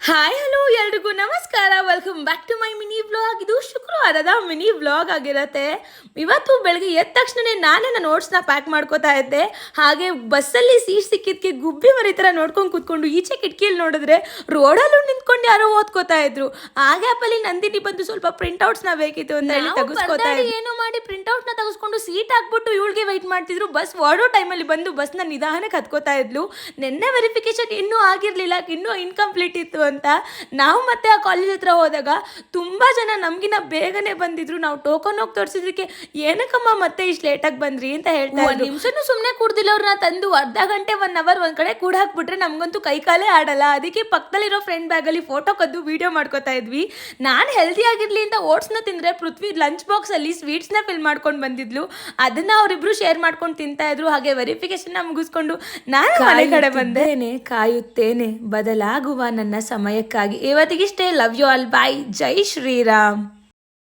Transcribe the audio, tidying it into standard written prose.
Hi hello ಎಲ್ರಿಗೂ ನಮಸ್ಕಾರ, welcome back to my mini vlog. ಇದು ಶುಕ್ರವಾರದ ಮಿನಿ ವ್ಲಾಗ್ ಆಗಿರತ್ತೆ. ಇವತ್ತು ಬೆಳಗ್ಗೆ ಎದ್ದ ತಕ್ಷಣ ನಾನೇ ನನ್ನ ನೋಟ್ಸ್ನ ಪ್ಯಾಕ್ ಮಾಡ್ಕೋತಾ ಇದ್ದೆ. ಹಾಗೆ ಬಸ್ಸಲ್ಲಿ ಸೀಟ್ ಸಿಕ್ಕಿದ್ದಕ್ಕೆ ಗುಬ್ಬಿ ಮರಿ ಥರ ನೋಡ್ಕೊಂಡು ಕೂತ್ಕೊಂಡು ಈಚೆ ಕಿಟಕಿಯಲ್ಲಿ ನೋಡಿದ್ರೆ ರೋಡಲ್ಲೂ ನಿಂತ್ಕೊಂಡು ಯಾರೋ ಓದ್ಕೋತಾ ಇದ್ರು. ಆ ಗ್ಯಾಪಲ್ಲಿ ನಂದಿನಿ ಬಂದು ಸ್ವಲ್ಪ ಪ್ರಿಂಟ್ಔಟ್ಸ್ನ ಬೇಕಿತ್ತು ಅಂತ ಹೇಳಿ ತೆಗೆಸ್ಕೋತಾ ಏನೋ ಮಾಡಿ ಪ್ರಿಂಟ್ಔಟ್ನ ತೆಗೆಸ್ಕೊಂಡು ಸೀಟ್ ಹಾಕ್ಬಿಟ್ಟು ಇವಳಿಗೆ ವೆಯ್ಟ್ ಮಾಡ್ತಿದ್ರು. ಬಸ್ ಹೊರಡೋ ಟೈಮಲ್ಲಿ ಬಂದು ಬಸ್ನ ನಿಧಾನಕ್ಕೆ ಹತ್ಕೋತಾ ಇದ್ಲು. ನಿನ್ನೆ ವೆರಿಫಿಕೇಶನ್ ಇನ್ನೂ ಆಗಿರಲಿಲ್ಲ, ಇನ್ನೂ ಇನ್ಕಂಪ್ಲೀಟ್ ಇತ್ತು ಅಂತ ನಾವು ಮತ್ತೆ ಆ ಕಾಲೇಜ್ ಹತ್ರ ಹೋದಾಗ ತುಂಬಾ ಜನ ನಮ್ಗಿನ ಬೇಗನೆ ಬಂದಿದ್ರು. ನಾವು ಟೋಕನ್ ಹೋಗಿ ತೋರಿಸಿದಕ್ಕೆ ಏನಕ್ಕಮ್ಮ ಮತ್ತೆ ಇಷ್ಟು ಲೇಟಾಗಿ ಬಂದ್ರಿ ಅಂತ ಹೇಳ್ತಾ ಇದ್ರು. ನಿಮಿಷನೂ ಸುಮ್ಮನೆ ಕೂಡ್ದಿಲ್ಲ ಅವ್ರನ್ನ ತಂದು ಅರ್ಧ ಗಂಟೆ 1 ಅವರ್ ಒಂದ್ ಕಡೆ ಕೂಡ ಹಾಕ್ಬಿಟ್ರೆ ನಮ್ಗಂತೂ ಕೈ ಕಾಲೇ ಆಡಲ್ಲ. ಅದಕ್ಕೆ ಪಕ್ಕದಲ್ಲಿರೋ ಫ್ರೆಂಡ್ ಬ್ಯಾಗಲ್ಲಿ ಫೋಟೋ ಕದ್ದು ವಿಡಿಯೋ ಮಾಡ್ಕೋತಾ ಇದ್ವಿ. ನಾನು ಹೆಲ್ದಿ ಆಗಿರ್ಲಿ ಅಂತ ಓಟ್ಸ್ನ ತಿಂದ್ರೆ ಪೃಥ್ವಿ ಲಂಚ್ ಬಾಕ್ಸ್ ಅಲ್ಲಿ ಸ್ವೀಟ್ಸ್ನ ಫಿಲ್ ಮಾಡ್ಕೊಂಡು ಬಂದಿದ್ಲು. ಅದನ್ನ ಅವರಿಬ್ರು ಶೇರ್ ಮಾಡ್ಕೊಂಡು ತಿಂತಾ ಇದ್ರು. ಹಾಗೆ ವೆರಿಫಿಕೇಶನ್ ಮುಗಿಸ್ಕೊಂಡು ನಾನು ಮನೆ ಕಡೆ ಬಂದೇನೆ. ಕಾಯುತ್ತೇನೆ ಬದಲಾಗುವ ನನ್ನ ಸಮಯಕ್ಕಾಗಿ. ಇವತ್ತಿಗಿಷ್ಟೇ. Love you all. ಬಾಯ್. ಜೈ ಶ್ರೀರಾಮ್.